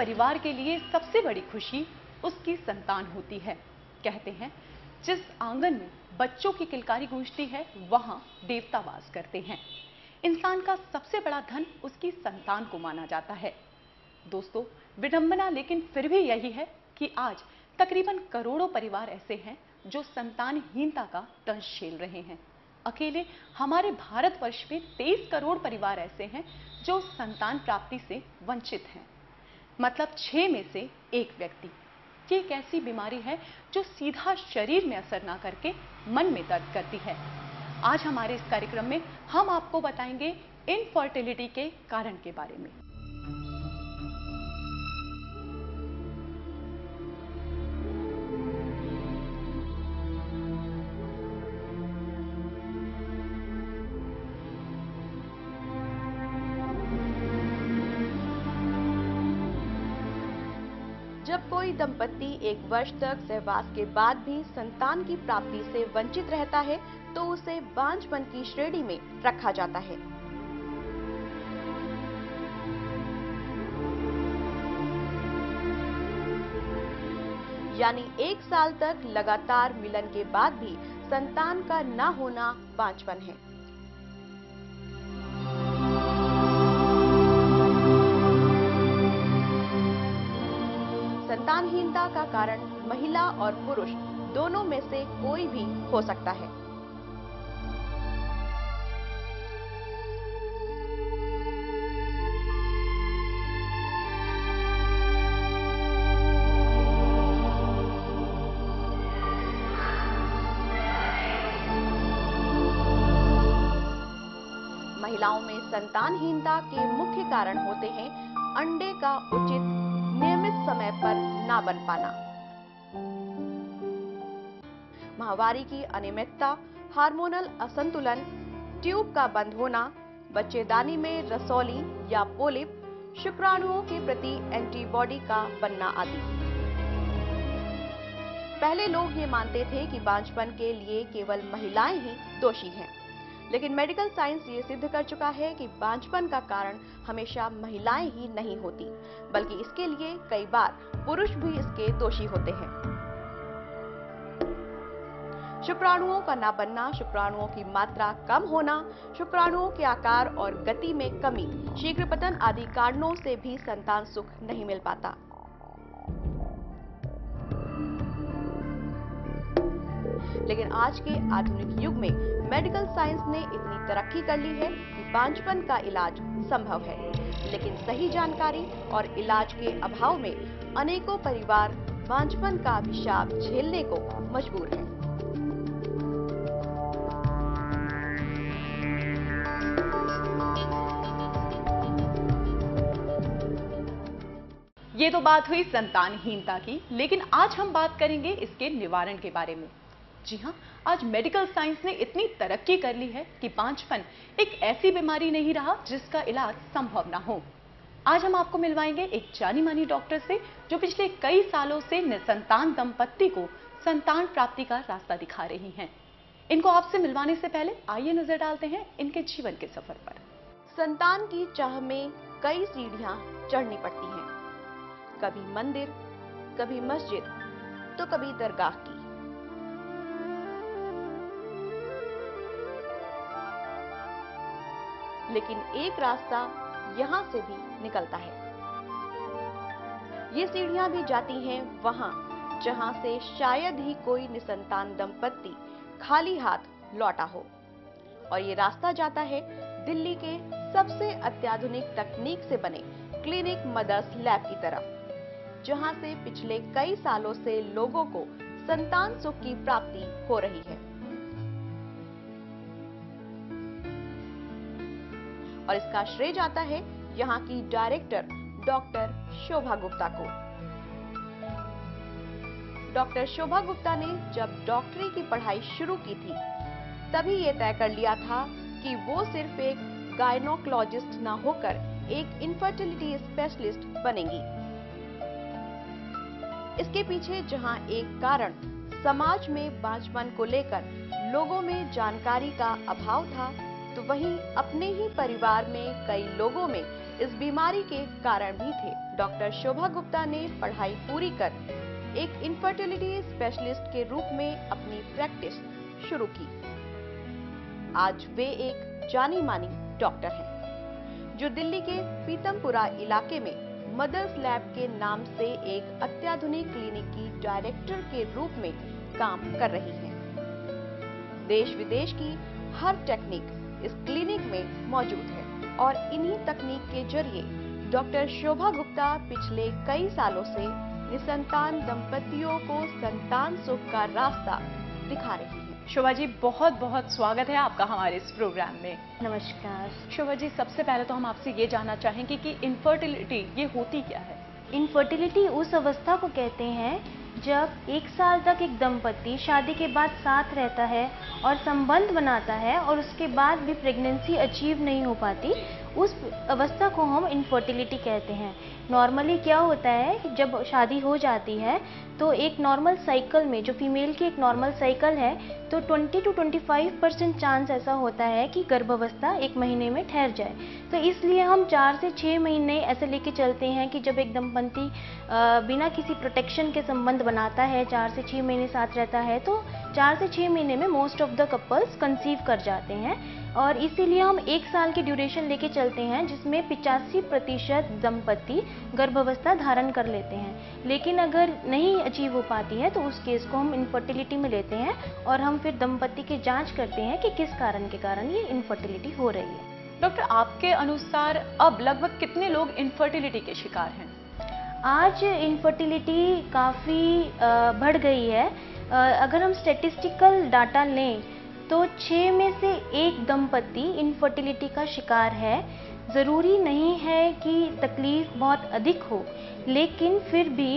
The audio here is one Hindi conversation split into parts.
परिवार के लिए सबसे बड़ी खुशी उसकी संतान होती है। कहते हैं, जिस आंगन में बच्चों की किलकारी गूंजती है, वहां देवता वास करते हैं। इंसान का सबसे बड़ा धन उसकी संतान को माना जाता है। दोस्तों, विडंबना लेकिन फिर भी यही है कि आज तकरीबन करोड़ों परिवार ऐसे हैं जो संतानहीनता का दंश झेल रहे हैं। अकेले हमारे भारतवर्ष में 23 करोड़ परिवार ऐसे हैं जो संतान प्राप्ति से वंचित हैं। मतलब 6 में से 1 व्यक्ति। ये एक ऐसी बीमारी है जो सीधा शरीर में असर ना करके मन में दर्द करती है। आज हमारे इस कार्यक्रम में हम आपको बताएंगे इनफर्टिलिटी के कारण के बारे में। जब कोई दंपत्ति 1 वर्ष तक सहवास के बाद भी संतान की प्राप्ति से वंचित रहता है, तो उसे बांझपन की श्रेणी में रखा जाता है। यानी 1 साल तक लगातार मिलन के बाद भी संतान का न होना बांझपन है। संतानहीनता का कारण महिला और पुरुष दोनों में से कोई भी हो सकता है। महिलाओं में संतानहीनता के मुख्य कारण होते हैं अंडे का उचित नियमित समय पर ना बन पाना, माहवारी की अनियमितता, हार्मोनल असंतुलन, ट्यूब का बंद होना, बच्चेदानी में रसौली या पोलिप, शुक्राणुओं के प्रति एंटीबॉडी का बनना आदि। पहले लोग ये मानते थे कि बांझपन के लिए केवल महिलाएं ही दोषी हैं, लेकिन मेडिकल साइंस ये सिद्ध कर चुका है कि बांझपन का कारण हमेशा महिलाएं ही नहीं होती, बल्कि इसके लिए कई बार पुरुष भी इसके दोषी होते हैं। शुक्राणुओं का ना बनना, शुक्राणुओं की मात्रा कम होना, शुक्राणुओं के आकार और गति में कमी, शीघ्र पतन आदि कारणों से भी संतान सुख नहीं मिल पाता। लेकिन आज के आधुनिक युग में मेडिकल साइंस ने इतनी तरक्की कर ली है कि बांझपन का इलाज संभव है, लेकिन सही जानकारी और इलाज के अभाव में अनेकों परिवार बांझपन का अभिशाप झेलने को मजबूर हैं। ये तो बात हुई संतानहीनता की, लेकिन आज हम बात करेंगे इसके निवारण के बारे में। जी हाँ, आज मेडिकल साइंस ने इतनी तरक्की कर ली है कि बांझपन एक ऐसी बीमारी नहीं रहा जिसका इलाज संभव ना हो। आज हम आपको मिलवाएंगे एक जानी मानी डॉक्टर से जो पिछले कई सालों से निसंतान दंपत्ति को संतान प्राप्ति का रास्ता दिखा रही हैं। इनको आपसे मिलवाने से पहले आइए नजर डालते हैं इनके जीवन के सफर पर। संतान की चाह में कई सीढ़ियां चढ़नी पड़ती हैं, कभी मंदिर, कभी मस्जिद, तो कभी दरगाह की। लेकिन एक रास्ता यहां से भी निकलता है। ये सीढ़ियां भी जाती हैं वहां जहां से शायद ही कोई निसंतान दंपत्ति खाली हाथ लौटा हो, और ये रास्ता जाता है दिल्ली के सबसे अत्याधुनिक तकनीक से बने क्लिनिक मदर्स लैब की तरफ, जहां से पिछले कई सालों से लोगों को संतान सुख की प्राप्ति हो रही है। और इसका श्रेय जाता है यहाँ की डायरेक्टर डॉक्टर शोभा गुप्ता को। डॉक्टर शोभा गुप्ता ने जब डॉक्टरी की पढ़ाई शुरू की थी, तभी ये तय कर लिया था कि वो सिर्फ एक गायनोकोलॉजिस्ट ना होकर एक इनफर्टिलिटी स्पेशलिस्ट बनेंगी। इसके पीछे जहां एक कारण समाज में बांझपन को लेकर लोगों में जानकारी का अभाव था, तो वहीं अपने ही परिवार में कई लोगों में इस बीमारी के कारण भी थे। डॉक्टर शोभा गुप्ता ने पढ़ाई पूरी कर एक इनफर्टिलिटी स्पेशलिस्ट के रूप में अपनी प्रैक्टिस शुरू की। आज वे एक जानी मानी डॉक्टर हैं, जो दिल्ली के पीतमपुरा इलाके में मदर्स लैब के नाम से एक अत्याधुनिक क्लिनिक की डायरेक्टर के रूप में काम कर रही हैं। देश विदेश की हर टेक्निक इस क्लिनिक में मौजूद है और इन्हीं तकनीक के जरिए डॉक्टर शोभा गुप्ता पिछले कई सालों से निसंतान दंपतियों को संतान सुख का रास्ता दिखा रही है। शोभा जी, बहुत बहुत स्वागत है आपका हमारे इस प्रोग्राम में। नमस्कार। शोभा जी, सबसे पहले तो हम आपसे ये जानना चाहेंगे कि इनफर्टिलिटी ये होती क्या है? इनफर्टिलिटी उस अवस्था को कहते हैं जब 1 साल तक एक दंपति शादी के बाद साथ रहता है और संबंध बनाता है और उसके बाद भी प्रेगनेंसी अचीव नहीं हो पाती, उस अवस्था को हम इनफर्टिलिटी कहते हैं। नॉर्मली क्या होता है कि जब शादी हो जाती है तो एक नॉर्मल साइकिल में, जो फीमेल की एक नॉर्मल साइकिल है, तो 20 to 25% चांस ऐसा होता है कि गर्भावस्था 1 महीने में ठहर जाए। तो इसलिए हम 4 से 6 महीने ऐसे लेके चलते हैं कि जब एक दंपति बिना किसी प्रोटेक्शन के संबंध बनाता है, 4 से 6 महीने साथ रहता है, तो 4 से 6 महीने में most of the couples conceive कर जाते हैं। और इसीलिए हम 1 साल की ड्यूरेशन लेके चलते हैं, जिसमें 85% दंपति गर्भावस्था धारण कर लेते हैं। लेकिन अगर नहीं अचीव हो पाती है तो उस केस को हम इनफर्टिलिटी में लेते हैं और हम फिर दंपति की जांच करते हैं कि किस कारण के कारण ये इनफर्टिलिटी हो रही है। डॉक्टर, आपके अनुसार अब लगभग कितने लोग इनफर्टिलिटी के शिकार हैं? आज इनफर्टिलिटी काफ़ी बढ़ गई है। अगर हम स्टैटिस्टिकल डाटा लें तो 6 में से 1 दंपति इनफर्टिलिटी का शिकार है। ज़रूरी नहीं है कि तकलीफ बहुत अधिक हो, लेकिन फिर भी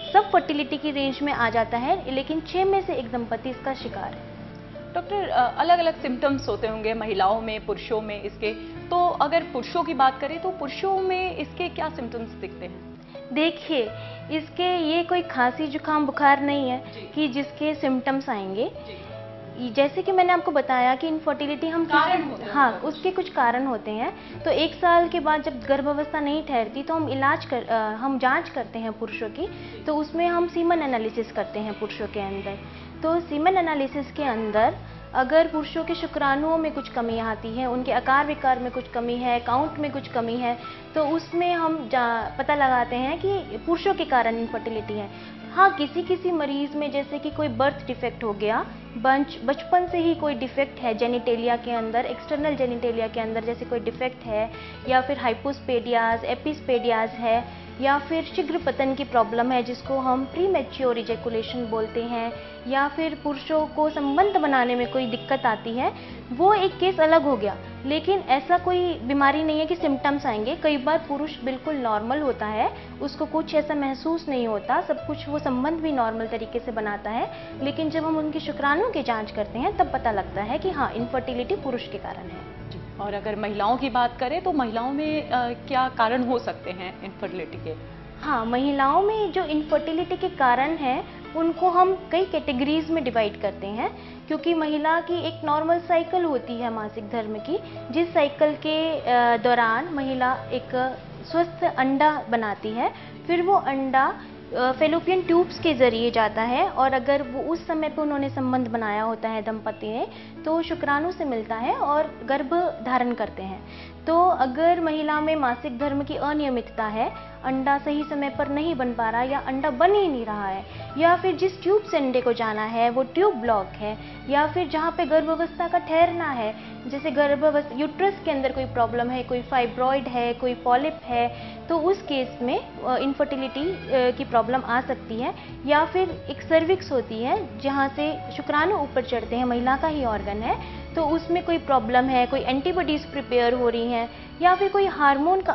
सब फर्टिलिटी की रेंज में आ जाता है, लेकिन 6 में से 1 दंपति इसका शिकार है। डॉक्टर, अलग अलग सिम्टम्स होते होंगे महिलाओं में, पुरुषों में इसके, तो अगर पुरुषों की बात करें तो पुरुषों में इसके क्या सिम्टम्स दिखते हैं? देखिए, इसके ये कोई खांसी जुकाम बुखार नहीं है कि जिसके सिम्टम्स आएंगे। जैसे कि मैंने आपको बताया कि इनफर्टिलिटी हम कारण होते हैं। हाँ, उसके कुछ कारण होते हैं। तो 1 साल के बाद जब गर्भावस्था नहीं ठहरती तो हम जांच करते हैं पुरुषों की। तो उसमें हम सीमन एनालिसिस करते हैं पुरुषों के अंदर। तो सीमन एनालिसिस के अंदर अगर पुरुषों के शुक्राणुओं में कुछ कमी आती है, उनके आकार विकार में कुछ कमी है, काउंट में कुछ कमी है, तो उसमें हम पता लगाते हैं कि पुरुषों के कारण इनफर्टिलिटी है। हाँ, किसी मरीज में जैसे कि कोई बर्थ डिफेक्ट हो गया, बचपन से ही कोई डिफेक्ट है जेनिटेलिया के अंदर, एक्सटर्नल जेनिटेलिया के अंदर जैसे कोई डिफेक्ट है, या फिर हाइपोस्पेडियाज, एपिस्पेडियाज है, या फिर शीघ्र पतन की प्रॉब्लम है जिसको हम प्रीमैच्योर इजैकुलेशन बोलते हैं, या फिर पुरुषों को संबंध बनाने में कोई दिक्कत आती है, वो एक केस अलग हो गया। लेकिन ऐसा कोई बीमारी नहीं है कि सिम्टम्स आएंगे। कई बार पुरुष बिल्कुल नॉर्मल होता है, उसको कुछ ऐसा महसूस नहीं होता, सब कुछ वो संबंध भी नॉर्मल तरीके से बनाता है, लेकिन जब हम उनके शुक्राणुओं की जांच करते हैं तब पता लगता है कि हाँ, इनफर्टिलिटी पुरुष के कारण है। और अगर महिलाओं की बात करें तो महिलाओं में क्या कारण हो सकते हैं इनफर्टिलिटी के? हाँ, महिलाओं में जो इनफर्टिलिटी के कारण हैं उनको हम कई कैटेगरीज में डिवाइड करते हैं, क्योंकि महिला की एक नॉर्मल साइकिल होती है मासिक धर्म की, जिस साइकिल के दौरान महिला एक स्वस्थ अंडा बनाती है। फिर वो अंडा फेलोपियन ट्यूब्स के जरिए जाता है, और अगर वो उस समय पे उन्होंने संबंध बनाया होता है दंपति ने, तो शुक्राणु से मिलता है और गर्भ धारण करते हैं। तो अगर महिला में मासिक धर्म की अनियमितता है, अंडा सही समय पर नहीं बन पा रहा, या अंडा बन ही नहीं रहा है, या फिर जिस ट्यूब से अंडे को जाना है वो ट्यूब ब्लॉक है, या फिर जहाँ पे गर्भावस्था का ठहरना है, जैसे यूट्रस के अंदर कोई प्रॉब्लम है, कोई फाइब्रॉइड है, कोई पॉलिप है, तो उस केस में इनफर्टिलिटी की प्रॉब्लम आ सकती है। या फिर एक सर्विक्स होती है जहाँ से शुक्राणु ऊपर चढ़ते हैं, महिला का ही ऑर्गन है, तो उसमें कोई प्रॉब्लम है, कोई एंटीबॉडीज प्रिपेयर हो रही हैं, या फिर कोई हार्मोन का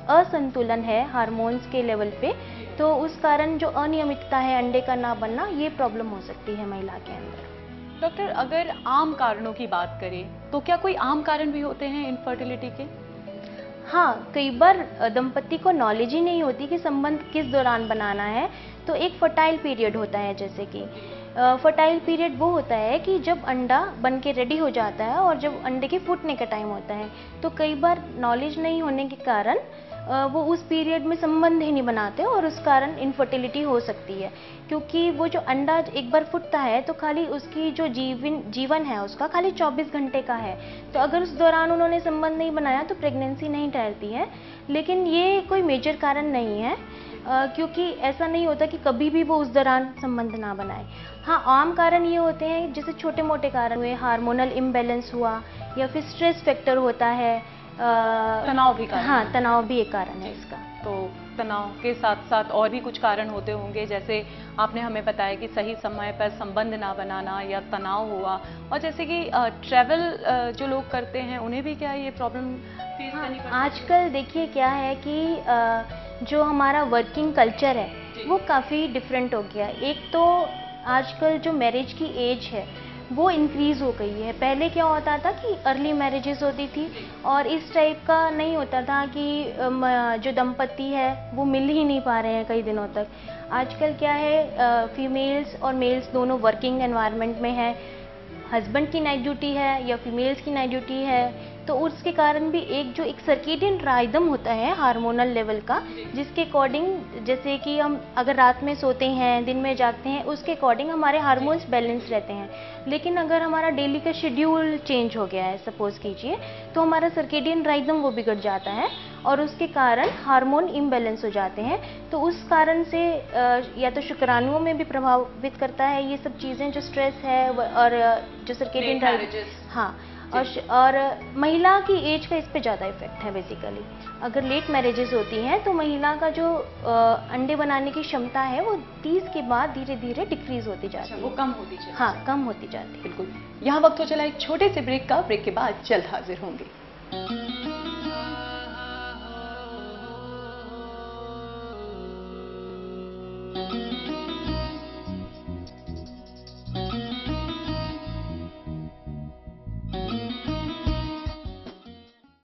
असंतुलन है हार्मोन्स के लेवल पे, तो उस कारण जो अनियमितता है, अंडे का ना बनना, ये प्रॉब्लम हो सकती है महिला के अंदर। डॉक्टर, अगर आम कारणों की बात करें तो क्या कोई आम कारण भी होते हैं इनफर्टिलिटी के? हाँ, कई बार दंपति को नॉलेज ही नहीं होती कि संबंध किस दौरान बनाना है। तो एक फर्टाइल पीरियड होता है, जैसे कि फर्टाइल पीरियड वो होता है कि जब अंडा बन के रेडी हो जाता है और जब अंडे के फूटने का टाइम होता है। तो कई बार नॉलेज नहीं होने के कारण वो उस पीरियड में संबंध ही नहीं बनाते और उस कारण इनफर्टिलिटी हो सकती है, क्योंकि वो जो अंडा एक बार फूटता है तो खाली उसकी जो जीवन है उसका खाली 24 घंटे का है। तो अगर उस दौरान उन्होंने संबंध नहीं बनाया तो प्रेगनेंसी नहीं ठहरती है। लेकिन ये कोई मेजर कारण नहीं है, क्योंकि ऐसा नहीं होता कि कभी भी वो उस दौरान संबंध ना बनाए। हाँ, आम कारण ये होते हैं जैसे छोटे मोटे कारण हुए, हार्मोनल इम्बैलेंस हुआ या फिर स्ट्रेस फैक्टर होता है, तनाव भी कारण। हाँ, तनाव भी एक कारण है इसका। तो तनाव के साथ साथ और भी कुछ कारण होते होंगे, जैसे आपने हमें बताया कि सही समय पर संबंध ना बनाना या तनाव हुआ, और जैसे कि ट्रैवल जो लोग करते हैं उन्हें भी क्या ये प्रॉब्लम फेस करनी पड़ती है? आजकल देखिए क्या है कि जो हमारा वर्किंग कल्चर है वो काफ़ी डिफरेंट हो गया। एक तो आजकल जो मैरिज की एज है वो इंक्रीज़ हो गई है। पहले क्या होता था कि अर्ली मैरिजेस होती थी और इस टाइप का नहीं होता था कि जो दंपति है वो मिल ही नहीं पा रहे हैं कई दिनों तक। आजकल क्या है, फीमेल्स और मेल्स दोनों वर्किंग एनवायरनमेंट में है, हस्बैंड की नाइट ड्यूटी है या फीमेल्स की नाइट ड्यूटी है, तो उसके कारण भी एक सर्केडियन राइदम होता है हार्मोनल लेवल का, जिसके अकॉर्डिंग जैसे कि हम अगर रात में सोते हैं दिन में जागते हैं उसके अकॉर्डिंग हमारे हार्मोन्स बैलेंस रहते हैं। लेकिन अगर हमारा डेली का शेड्यूल चेंज हो गया है सपोज कीजिए, तो हमारा सर्केडियन राइदम वो बिगड़ जाता है और उसके कारण हार्मोन इम्बैलेंस हो जाते हैं। तो उस कारण से या तो शुक्राणुओं में भी प्रभावित करता है ये सब चीज़ें, जो स्ट्रेस है और जो सर्केडियन राइदम। हाँ, और महिला की एज का इस पे ज़्यादा इफेक्ट है बेसिकली। अगर लेट मैरिजेस होती हैं तो महिला का जो अंडे बनाने की क्षमता है वो 30 के बाद धीरे धीरे डिक्रीज होती जाती है, वो कम होती जाती है। हाँ, कम होती जाती है। बिल्कुल। यहाँ वक्त हो चला एक छोटे से ब्रेक का। ब्रेक के बाद जल्द हाजिर होंगे।